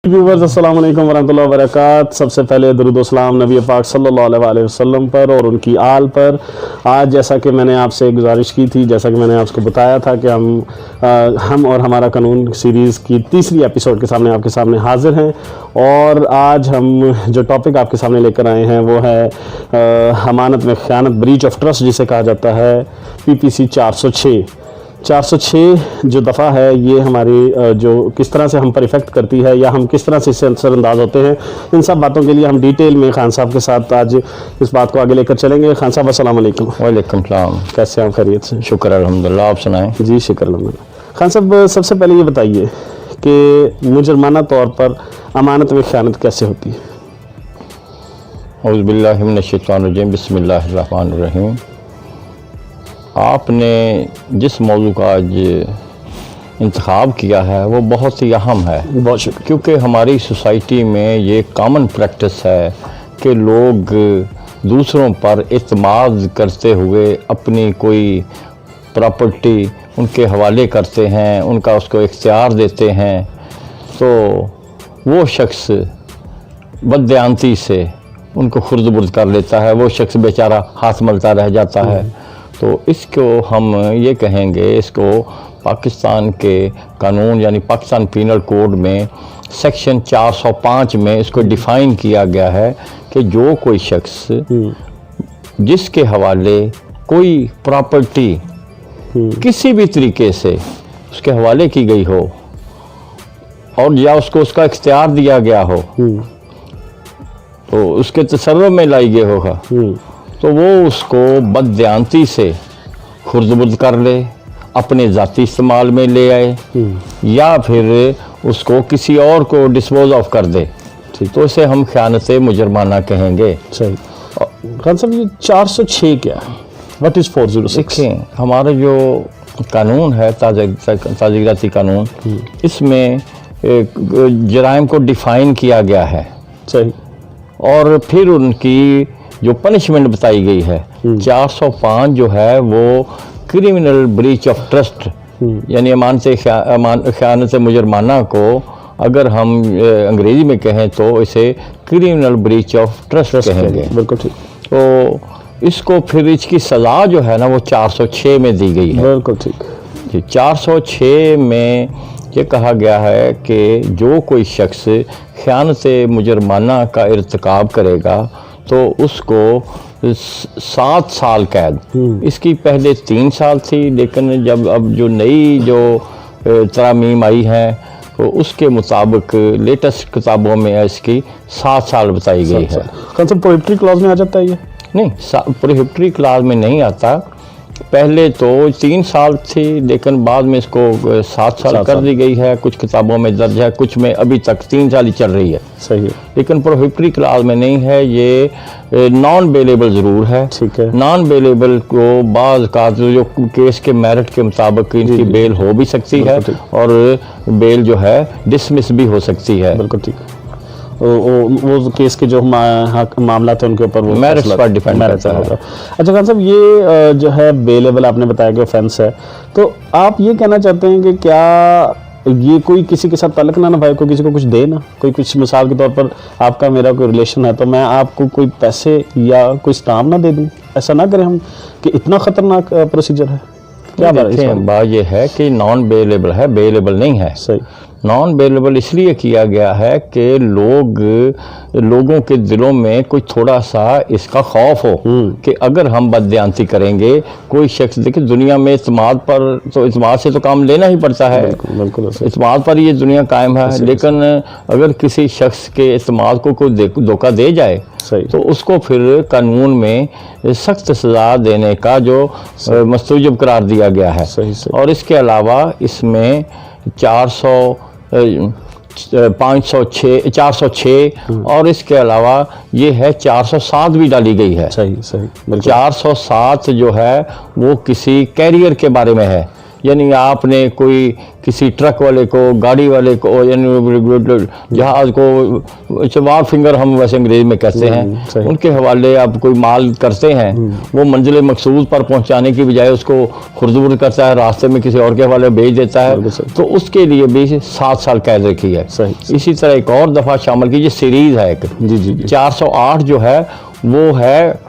Viewers अस्सलाम वालेकुम वरहमतुल्लाहि वबरकात। सबसे पहले दरूद व सलाम नबी पाक सल्लल्लाहु अलैहि वसल्लम पर और उनकी आल पर। आज जैसा कि मैंने आपसे गुजारिश की थी, जैसा कि मैंने आपको बताया था कि हम और हमारा कानून सीरीज़ की तीसरी एपिसोड के सामने आपके सामने हाजिर हैं। और आज हम जो टॉपिक आपके सामने लेकर आए हैं वो है अमानत में ख़यानत, ब्रीच ऑफ ट्रस्ट जिसे कहा जाता है, PPC 406 जो दफ़ा है, ये हमारी जो किस तरह से हम पर इफ़ेक्ट करती है या हम किस तरह से इससे असरअंदाज होते हैं, इन सब बातों के लिए हम डिटेल में खान साहब के साथ आज इस बात को आगे लेकर चलेंगे। खान साहब अस्सलाम वालेकुम। वालेकुम सलाम। कैसे हैं आप? खैरियत से? शुक्र अल्हम्दुलिल्लाह, आप सुनाएं। जी शुक्र अल्हम्दुलिल्लाह। खान साहब सबसे पहले ये बताइए कि मुजरमाना तौर पर अमानत में ख़यानत कैसे होती है? औज़ु बिल्लाहि मिनश शैतानिर रजीम, बिस्मिल्लाहिर रहमानिर रहीम। आपने जिस मौजू का आज इंतखाब किया है वो बहुत ही अहम है, बहुत शुक्रिया। क्योंकि हमारी सोसाइटी में ये कॉमन प्रैक्टिस है कि लोग दूसरों पर एतमाद करते हुए अपनी कोई प्रॉपर्टी उनके हवाले करते हैं, उनका उसको इख्तियार देते हैं, तो वो शख्स बददियानती से उनको खुर्द-बुर्द कर लेता है, वो शख्स बेचारा हाथ मलता रह जाता है। तो इसको हम ये कहेंगे, इसको पाकिस्तान के कानून यानी पाकिस्तान पीनल कोड में सेक्शन 405 में इसको डिफ़ाइन किया गया है कि जो कोई शख्स जिसके हवाले कोई प्रॉपर्टी किसी भी तरीके से उसके हवाले की गई हो और या उसको उसका इख्तियार दिया गया हो, तो उसके तसर्रुफ में लाई गया होगा, तो वो उसको बददियानती से खुर्द-बुर्द कर ले, अपने ज़ाती इस्तेमाल में ले आए या फिर उसको किसी और को डिस्पोज ऑफ कर दे, तो इसे हम ख़यानत मुजरमाना कहेंगे। सही। खान साहब ये 406 क्या है? What is 406? देखिए, हमारा जो कानून है ताज़ीराती कानून, इसमें जराइम को डिफ़ाइन किया गया है। सही। और फिर उनकी जो पनिशमेंट बताई गई है 405 जो है वो क्रिमिनल ब्रीच ऑफ ट्रस्ट यानी ख़यानत मुजरमाना को अगर हम अंग्रेज़ी में कहें तो इसे क्रिमिनल ब्रीच ऑफ ट्रस्ट कहेंगे। बिल्कुल ठीक। तो इसको फिर इसकी सज़ा जो है ना वो 406 में दी गई है। बिल्कुल ठीक जी। 406 में ये कहा गया है कि जो कोई शख्स ख़यानत मुजरमाना का इर्तिकाब करेगा तो उसको 7 साल कैद, इसकी पहले 3 साल थी, लेकिन जब अब जो नई जो तरामीम आई है तो उसके मुताबिक लेटेस्ट किताबों में इसकी 7 साल बताई गई है। कौन सा प्रोहिबिटरी क्लॉज में आ जाता है ये? नहीं, प्रोहिबिटरी क्लॉज में नहीं आता। पहले तो 3 साल थी, लेकिन बाद में इसको 7 साल कर दी गई है। कुछ किताबों में दर्ज है, कुछ में अभी तक 3 साल ही चल रही है। सही है। लेकिन प्रोहिबिटरी क्लॉज में नहीं है, ये नॉन बेलेबल ज़रूर है। ठीक है। नॉन बेलेबल को बाज़ का जो केस के मेरिट के मुताबिक इनकी बेल हो भी सकती है और बेल जो है डिसमिस भी हो सकती है। बिल्कुल ठीक। वो केस के जो मामला थे उनके ऊपर वो मेरिट्स पर डिपेंड करता है। अच्छा खान साहब, ये जो है बेलेबल आपने बताया कि ऑफेंस है, तो आप ये कहना चाहते हैं कि क्या ये कोई किसी के साथ तल्लक ना भाई, कोई किसी को कुछ दे ना, कोई कुछ मिसाल के तौर पर आपका मेरा कोई रिलेशन है तो मैं आपको कोई पैसे या कोई स्टाम्प ना दे दूं, ऐसा ना करें हम, कि इतना ख़तरनाक प्रोसीजर है? क्या बात ये है कि नॉन बेलेबल है, बेलेबल नहीं है। सही। नॉन बेलेबल इसलिए किया गया है कि लोगों के दिलों में कोई थोड़ा सा इसका खौफ हो कि अगर हम बददियानती करेंगे, कोई शख्स देखिए दुनिया में इत्माद पर, तो इत्माद से तो काम लेना ही पड़ता है। बिल्कुल इत्माद पर ये दुनिया कायम है। लेकिन अगर किसी शख्स के इत्माद को कोई धोखा दे जाए तो उसको फिर कानून में सख्त सज़ा देने का जो मुस्तवजब करार दिया गया है। और इसके अलावा इसमें 406 और इसके अलावा ये है 407 भी डाली गई है। सही। 407 जो है वो किसी कैरियर के बारे में है यानी आपने कोई किसी ट्रक वाले को, गाड़ी वाले को, यानी जहाज को, वार फिंगर हम वैसे अंग्रेज में कहते हैं, उनके हवाले आप कोई माल करते हैं, वो मंजिल मकसूद पर पहुंचाने की बजाय उसको खुर्द-बुर्द करता है, रास्ते में किसी और के हवाले भेज देता है, तो उसके लिए भी 7 साल कैद रखी है। इसी तरह एक और दफ़ा शामिल कीजिए, सीरीज़ है एक, 408 जो है वो है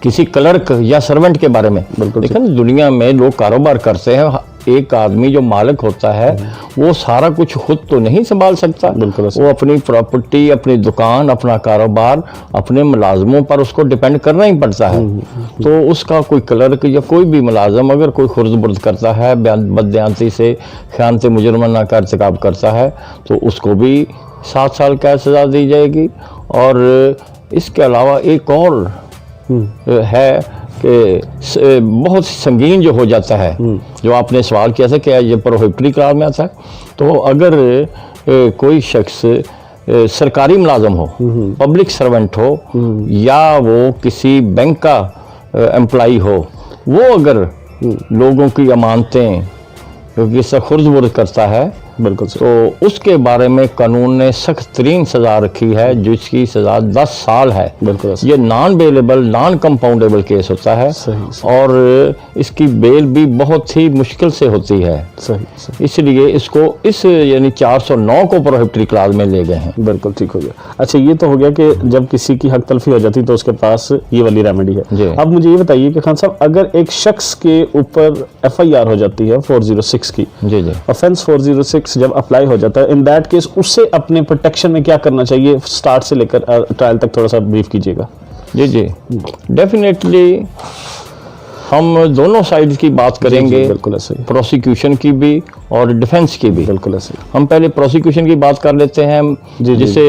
किसी क्लर्क या सर्वेंट के बारे में। देखिए ना, दुनिया में लोग कारोबार करते हैं, एक आदमी जो मालिक होता है वो सारा कुछ खुद तो नहीं संभाल सकता, वो अपनी प्रॉपर्टी, अपनी दुकान, अपना कारोबार अपने मुलाजमों पर उसको डिपेंड करना ही पड़ता है। तो उसका कोई क्लर्क या कोई भी मुलाजम अगर कोई खुर्द-बुर्द करता है, बददियानती से खयानत मुजरमाना का इर्तिकाब करता है, तो उसको भी 7 साल कैद सज़ा दी जाएगी। और इसके अलावा एक और है कि बहुत संगीन जो हो जाता है, जो आपने सवाल किया था कि ये प्रोहिबिटरी करार में आता है, तो अगर कोई शख्स सरकारी मुलाजम हो, पब्लिक सर्वेंट हो, या वो किसी बैंक का एम्प्लॉई हो, वो अगर लोगों की अमानतें किसी खुर्द-बुर्द करता है, बिल्कुल, तो उसके बारे में कानून ने सख्त तरीन सज़ा रखी है, जिसकी सज़ा 10 साल है। बिल्कुल, ये non bailable, non compoundable case होता है, और इसकी बेल भी बहुत ही मुश्किल से होती है। इसलिए इसको इस यानी 409 को प्रोहिबिटरी क्लास में ले गए हैं। बिल्कुल ठीक हो गया। अच्छा, ये तो हो गया कि जब किसी की हक तलफी हो जाती तो उसके पास ये वाली रेमेडी है। अब मुझे ये बताइए कि खान साहब, अगर एक शख्स के ऊपर FIR हो जाती है 406 की, जी जी, ऑफेंस 406 जब अप्लाई हो जाता है, इन दैट केस उससे अपने प्रोटेक्शन में क्या करना चाहिए, स्टार्ट से लेकर ट्रायल तक थोड़ा सा ब्रीफ कीजिएगा। जी जी, डेफिनेटली हम दोनों साइड की बात करेंगे, बिल्कुल ऐसे ही, प्रोसिक्यूशन की भी और डिफेंस की भी। बिल्कुल ऐसे ही। हम पहले प्रोसिक्यूशन की बात कर लेते हैं, जिसे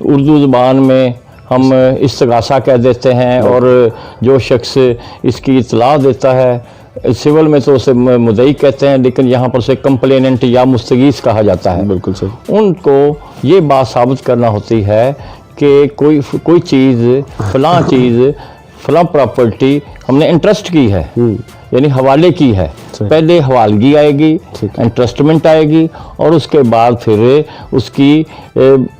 उर्दू ज़बान में हम इस्तगासा कह देते हैं, और जो शख्स इसकी इतला देता है, सिविल में तो उसे मुद्दई कहते हैं, लेकिन यहाँ पर उसे कंप्लेनेंट या मुस्तगीस कहा जाता है। बिल्कुल सही। उनको ये बात साबित करना होती है कि कोई चीज़, फलां चीज़, फलां प्रॉपर्टी हमने इंटरेस्ट की है, यानी हवाले की है। पहले हवालगी आएगी, इंटरेस्टमेंट आएगी, और उसके बाद फिर उसकी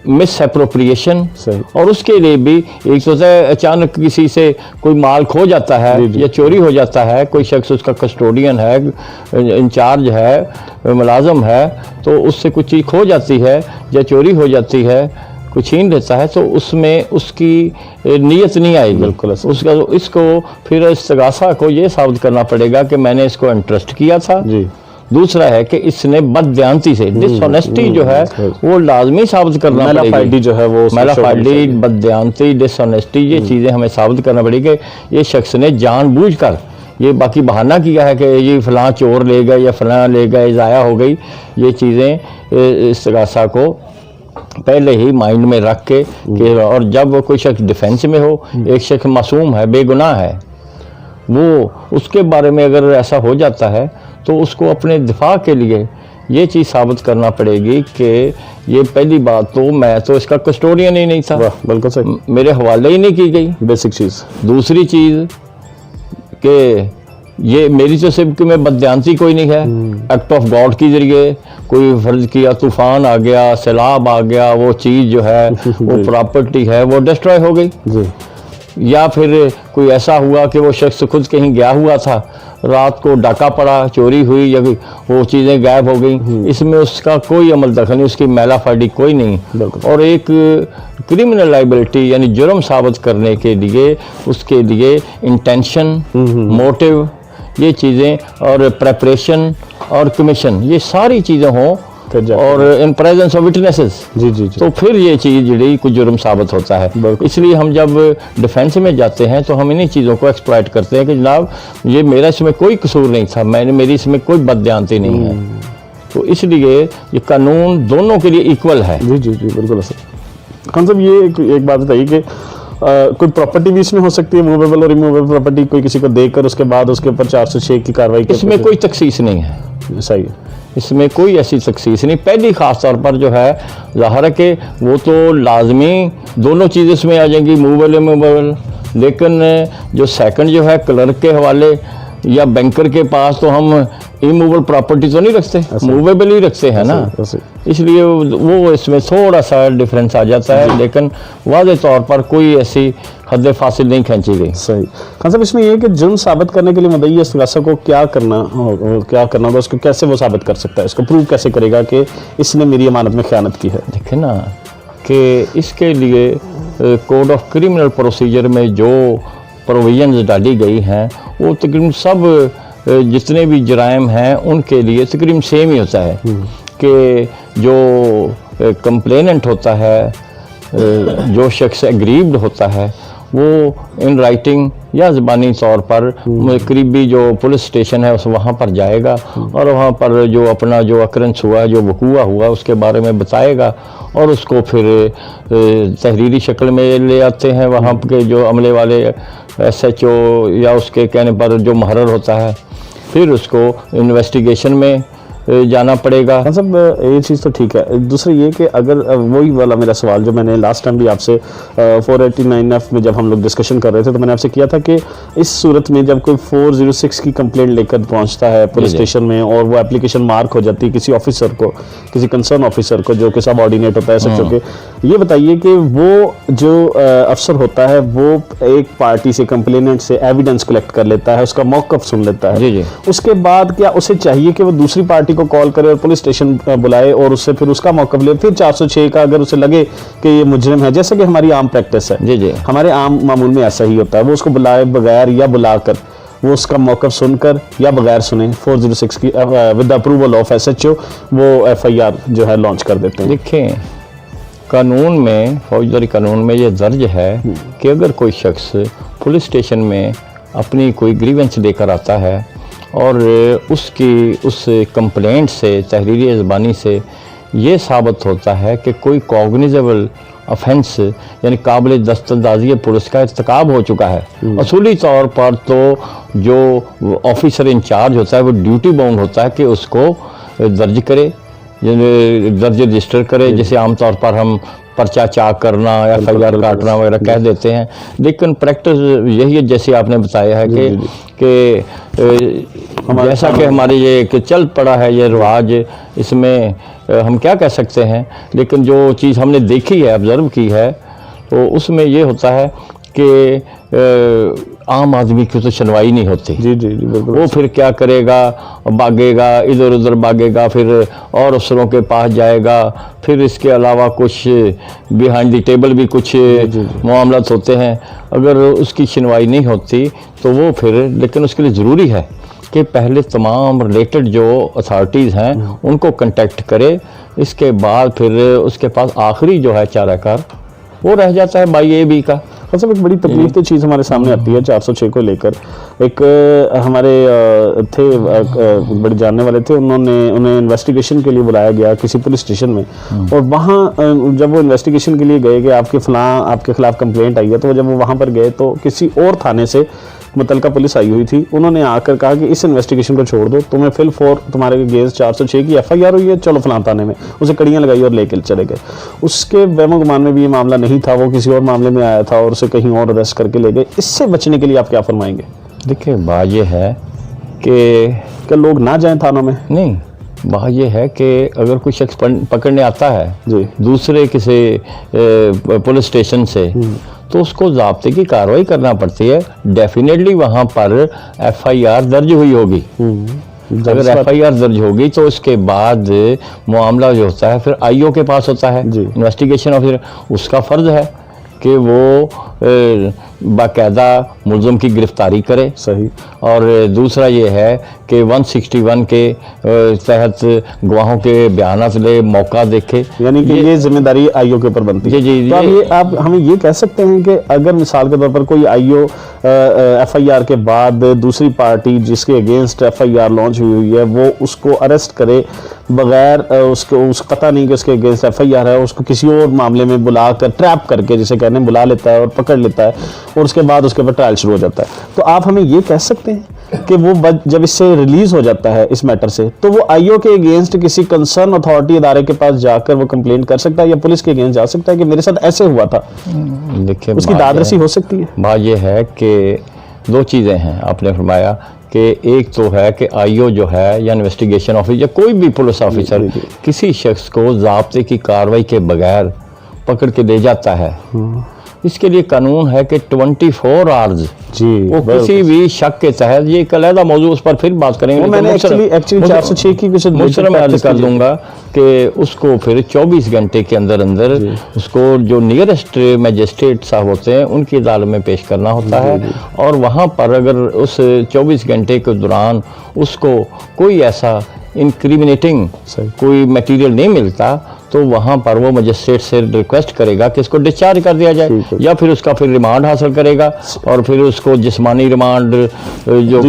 मिस एप्रोप्रिएशन, और उसके लिए भी एक तो अचानक किसी से कोई माल खो जाता है या चोरी हो जाता है, कोई शख्स उसका कस्टोडियन है, इंचार्ज है, मुलाजम है, तो उससे कुछ चीज़ खो जाती है या चोरी हो जाती है, कोई छीन लेता है, तो उसमें उसकी नीयत नहीं आएगी। बिल्कुल, उसका इसको फिर इस्तगासा को ये साबित करना पड़ेगा कि मैंने इसको इंटरेस्ट किया था। जी। दूसरा है कि इसने बददियानती से, डिसऑनेस्टी जो है वो लाजमी साबित करना पड़ेगी। मैलाफाइडी जो है वो, मैलाफाइडी, बददियानती, डिसऑनेस्टी, ये चीज़ें हमें साबित करना पड़ेगी कि ये शख्स ने जानबूझकर ये बाकी बहाना किया है कि ये फलां चोर ले गए या फलां ले गए, ज़ाया हो गई। ये चीज़ें इस्तगासा को पहले ही माइंड में रख के और जब कोई शख्स डिफेंस में हो, एक शख्स मासूम है, बेगुनाह है, वो उसके बारे में अगर ऐसा हो जाता है तो उसको अपने दिफा के लिए ये चीज़ साबित करना पड़ेगी कि ये पहली बात तो मैं तो इसका कस्टोडियन ही नहीं था, बिल्कुल सही, मेरे हवाले ही नहीं की गई, बेसिक चीज़। दूसरी चीज़ कि ये मेरी तो सिर्फ कि मैं बददियानती कोई नहीं है, एक्ट ऑफ गॉड के जरिए कोई फर्ज किया, तूफान आ गया, सैलाब आ गया, वो चीज़ जो है वो प्रॉपर्टी है वो डिस्ट्रॉय हो गई जी। या फिर कोई ऐसा हुआ कि वो शख्स खुद कहीं गया हुआ था, रात को डाका पड़ा, चोरी हुई, या वो चीज़ें गायब हो गई, इसमें उसका कोई अमल दखल नहीं, उसकी मैलाफाइडी कोई नहीं। और एक क्रिमिनल लाइबिलिटी यानी जुर्म साबित करने के लिए उसके लिए इंटेंशन, मोटिव, ये चीज़ें, और प्रेपरेशन और कमीशन, ये सारी चीज़ें हों, और इन प्रेजेंस ऑफ विटनेसेस, जी जी जी, तो फिर ये चीज़ जी कुछ जुर्म साबित होता है। इसलिए हम जब डिफेंस में जाते हैं तो हम इन्हीं चीज़ों को एक्सप्लॉइट करते हैं कि जनाब ये मेरा इसमें कोई कसूर नहीं था, मेरी इसमें कोई बददियानती नहीं है। तो इसलिए ये कानून दोनों के लिए इक्वल है। जी जी जी, बिल्कुल सर। खान साहब, ये एक बात बताइए कि कोई प्रॉपर्टी भी इसमें हो सकती है, मूवेबल और रिमूवेबल प्रॉपर्टी, कोई किसी को देकर उसके बाद उसके ऊपर 406 की कार्रवाई? इसमें कोई तखसीस नहीं है। सही है, इसमें कोई ऐसी तखसीस नहीं। पहली ख़ास तौर पर जो है ज़ाहिर है कि वो तो लाजमी दोनों चीज़ें इसमें आ जाएंगी, मूवेबल मूवेबल, लेकिन जो सेकंड जो है क्लर्क के हवाले या बैंकर के पास, तो हम इमूवेबल प्रॉपर्टी तो नहीं रखते, मूवेबल ही रखते हैं ना, इसलिए वो इसमें थोड़ा सा डिफरेंस आ जाता है, लेकिन वाज़े तौर पर कोई ऐसी हद फासिल नहीं खींची गई। सही। खान साहब, इसमें ये है कि जुर्म साबित करने के लिए मुद्दई इस्तग़ासा को क्या करना होगा, उसको कैसे वो साबित कर सकता है, इसको प्रूव कैसे करेगा कि इसने मेरी अमानत में ख़यानत की है? देखें ना कि इसके लिए कोड ऑफ क्रिमिनल प्रोसीजर में जो प्रोविजंस डाली गई हैं वो तकरीबन सब जितने भी जराइम हैं उनके लिए तकरीबन सेम ही होता है कि जो कंप्लेनेंट होता है, जो शख्स एग्रीव्ड होता है, वो इन राइटिंग या ज़बानी तौर पर करीबी जो पुलिस स्टेशन है उस वहाँ पर जाएगा और वहाँ पर जो अपना जो अकरेंस हुआ, जो वक़ूआ हुआ, उसके बारे में बताएगा और उसको फिर तहरीरी शक्ल में ले आते हैं वहाँ के जो अमले वाले SHO या उसके कहने पर जो मुहर्रर होता है, फिर उसको इन्वेस्टिगेशन में जाना पड़ेगा। हाँ सब ये चीज़ तो ठीक है। दूसरा ये कि अगर वही वाला मेरा सवाल जो मैंने लास्ट टाइम भी आपसे 489F में जब हम लोग डिस्कशन कर रहे थे तो मैंने आपसे किया था कि इस सूरत में जब कोई 406 की कंप्लेंट लेकर पहुंचता है पुलिस स्टेशन में और वो एप्लीकेशन मार्क हो जाती है किसी ऑफिसर को, किसी कंसर्न ऑफिसर को जो कि सब ऑर्डिनेट होता है SHO के, ये बताइए कि वो जो अफसर होता है वो एक पार्टी से, कंप्लेनेंट से एविडेंस कलेक्ट कर लेता है, उसका मौक़िफ़ सुन लेता है, उसके बाद क्या उसे चाहिए कि वो दूसरी पार्टी को कॉल करे और पुलिस स्टेशन बुलाए और उससे फिर उसका मौक़िफ़ ले, फिर 406 का अगर उसे लगे कि ये मुजरिम है, जैसे कि हमारी आम प्रैक्टिस है, हमारे आम मामूल में ऐसा ही होता है, वो उसको बुलाए बगैर या बुलाकर वो उसका मौक़िफ़ सुनकर या बगैर सुने 406 की विद अप्रूवल ऑफ SHO वो FIR जो है लॉन्च कर देते हैं। देखें, कानून में, फौजदारी कानून में ये दर्ज है कि अगर कोई शख्स पुलिस स्टेशन में अपनी कोई ग्रीवेंस लेकर आता है और उसकी उस कंप्लेंट से, तहरीरी ज़बानी से ये साबित होता है कि कोई कॉग्निजेबल ऑफेंस यानी काबिल दस्तंदाजी पुलिस का इर्तिकाब हो चुका है। असूली तौर पर तो जो ऑफिसर इंचार्ज होता है वो ड्यूटी बाउंड होता है कि उसको दर्ज करे, दर्ज रजिस्टर करे, जैसे आमतौर पर हम पर्चा चाक करना या FIR काटना वगैरह कह देते हैं, लेकिन प्रैक्टिस यही है जैसे आपने बताया है कि जैसा कि हमारे ये कि चल पड़ा है ये रिवाज, इसमें हम क्या कह सकते हैं, लेकिन जो चीज़ हमने देखी है, ऑब्ज़र्व की है, तो उसमें ये होता है कि आम आदमी की तो सुनवाई नहीं होती। जी जी जी बिल्कुल। वो फिर क्या करेगा, भागेगा, इधर उधर भागेगा, फिर और अफसरों के पास जाएगा, फिर इसके अलावा कुछ बिहाइंड द टेबल भी कुछ मामलात होते हैं, अगर उसकी सुनवाई नहीं होती तो वो फिर, लेकिन उसके लिए ज़रूरी है कि पहले तमाम रिलेटेड जो अथॉरिटीज़ हैं उनको कंटेक्ट करे, इसके बाद फिर उसके पास आखिरी जो है चाराकार वो रह जाता है बाई AB का। सब एक बड़ी तकलीफ तो चीज़ हमारे सामने आती है 406 को लेकर। एक हमारे थे बड़े जानने वाले थे, उन्हें इन्वेस्टिगेशन के लिए बुलाया गया किसी पुलिस स्टेशन में, और वहाँ जब वो इन्वेस्टिगेशन के लिए गए कि आपके खिलाफ कंप्लेंट आई है, तो जब वो वहाँ पर गए तो किसी और थाने से मुतलका पुलिस आई हुई थी, उन्होंने आकर कहा कि इस इन्वेस्टिगेशन को छोड़ दो, तुम्हें फिल फॉर तुम्हारे अगेंस्ट 406 की FIR हुई है, चलो फलां थाने में, उसे कड़ियाँ लगाई और लेकर चले गए। उसके वहमो गुमान में भी ये मामला नहीं था, वो किसी और मामले में आया था और उसे कहीं और अरेस्ट करके ले गए। इससे बचने के लिए आप क्या फरमाएंगे? देखिए, बात ये है कि लोग ना जाएं थानों में, नहीं, बात ये है कि अगर कोई शख्स पकड़ने आता है जी दूसरे किसी पुलिस स्टेशन से, तो उसको ज़ाब्ते की कार्रवाई करना पड़ती है। डेफिनेटली वहाँ पर FIR दर्ज हुई होगी। अगर FIR दर्ज होगी तो उसके बाद मामला जो होता है फिर IO के पास होता है, इन्वेस्टिगेशन ऑफिसर, उसका फ़र्ज़ है कि वो बाकायदा मुलज़म की गिरफ्तारी करे। सही। और दूसरा ये है कि 161 के तहत गवाहों के बयानात ले, मौका देखे, यानी कि ये जिम्मेदारी IO के ऊपर बनती है। जी। तो आप हमें ये कह सकते हैं कि अगर मिसाल के तौर पर कोई IO FIR के बाद दूसरी पार्टी जिसके अगेंस्ट FIR लॉन्च हुई है वो उसको अरेस्ट करे बगैर उसको पता नहीं कि उसके अगेंस्ट FIR है, उसको किसी और मामले में बुला कर ट्रैप करके, जिसे कहने बुला लेता है और पकड़ लेता है, और उसके बाद उसके ऊपर ट्रायल शुरू हो जाता है, तो आप हमें ये कह सकते हैं कि वो जब इससे रिलीज हो जाता है इस मैटर से, तो वो IO के अगेंस्ट किसी कंसर्न अथॉरिटी इदारे के पास जाकर वो कंप्लेंट कर सकता है या पुलिस के अगेंस्ट जा सकता है कि मेरे साथ ऐसे हुआ था? देखिए, उसकी दादरसी हो सकती है। बात ये है कि दो चीज़ें हैं। आपने फरमाया कि एक तो है कि आईओ जो है या इन्वेस्टिगेशन ऑफिसर या कोई भी पुलिस ऑफिसर किसी शख्स को ज़ाब्ते की कार्रवाई के बगैर पकड़ के ले जाता है, इसके लिए कानून है कि 24 आवर्स जी वो किसी भी शक के तहत, ये एक अलहदा मौजू, उस पर फिर बात करेंगे। वो मैंने एक्चुअली 406 की कुछ मुझसे मैं अर्ज कर दूंगा कि उसको फिर 24 घंटे के अंदर अंदर उसको जो नियरेस्ट मजिस्ट्रेट साहब होते हैं उनकी अदालत में पेश करना होता है, और वहाँ पर अगर उस 24 घंटे के दौरान उसको कोई ऐसा इंक्रिमिनेटिंग कोई मटेरियल नहीं मिलता तो वहाँ पर वो मजिस्ट्रेट से रिक्वेस्ट करेगा कि इसको डिस्चार्ज कर दिया जाए, या फिर उसका फिर रिमांड हासिल करेगा और फिर उसको जिस्मानी रिमांड जो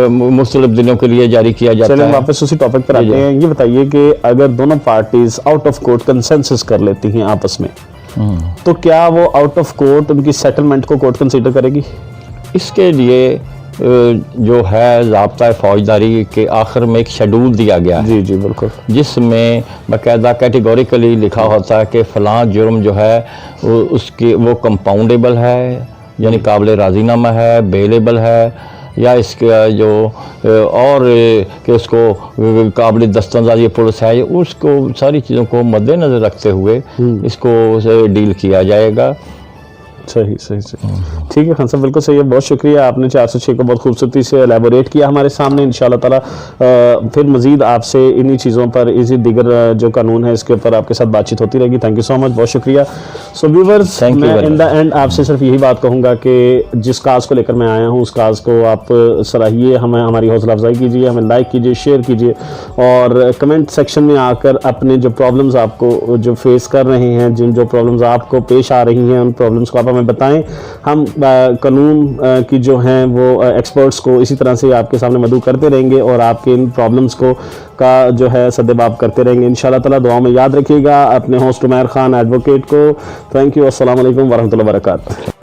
मुख्तलिफ दिनों के लिए जारी किया जाता है। वापस उसी टॉपिक पर आते हैं। ये बताइए कि अगर दोनों parties out of court consensus कर लेती हैं आपस में, तो क्या वो आउट ऑफ कोर्ट उनकी सेटलमेंट को कोर्ट कंसीडर करेगी? इसके लिए जो है ज़ाब्ता फौजदारी के आखिर में एक शेड्यूल दिया गया है, जी जी बिल्कुल, जिसमें बाकायदा कैटेगोरिकली लिखा होता है कि फ़लाँ जुर्म जो है उसकी वो कंपाउंडेबल है, यानी काबिल राजीनामा है, बेलेबल है, या इसका जो और कि उसको काबिल दस्तंदाजी पुलिस है, उसको सारी चीज़ों को मद्देनज़र रखते हुए इसको डील किया जाएगा। सही सही सही, ठीक है खान साहब, बिल्कुल सही है। बहुत शुक्रिया, आपने 406 को बहुत खूबसूरती से एलेबोरेट किया हमारे सामने। इंशाल्लाह ताला फिर मज़ीद आपसे इन्हीं चीज़ों पर, इसी दीगर जो कानून है इसके ऊपर आपके साथ बातचीत होती रहेगी। थैंक यू सो मच, बहुत शुक्रिया। सो व्यूअर्स, मैं इन द एंड आपसे सिर्फ यही बात कहूँगा कि जिस काज को लेकर मैं आया हूँ उस काज को आप सराहिए, हमें हमारी हौसला अफजाई कीजिए, हमें लाइक कीजिए, शेयर कीजिए, और कमेंट सेक्शन में आकर अपने जो प्रॉब्लम्स आपको जो फेस कर रहे हैं, जिन जो प्रॉब्लम्स आपको पेश आ रही हैं, उन प्रॉब्लम्स को आप हमें बताएं। हम कानून की जो हैं वो एक्सपर्ट्स को इसी तरह से आपके सामने मदऊ करते रहेंगे और आपके इन प्रॉब्लम्स को का जो है सद्देबाब करते रहेंगे इंशाल्लाह ताला। दुआ में याद रखिएगा अपने होस्ट उमैर खान एडवोकेट को। थैंक यू, अस्सलाम वालेकुम वरहमतुल्लाहि वबरकातुहू।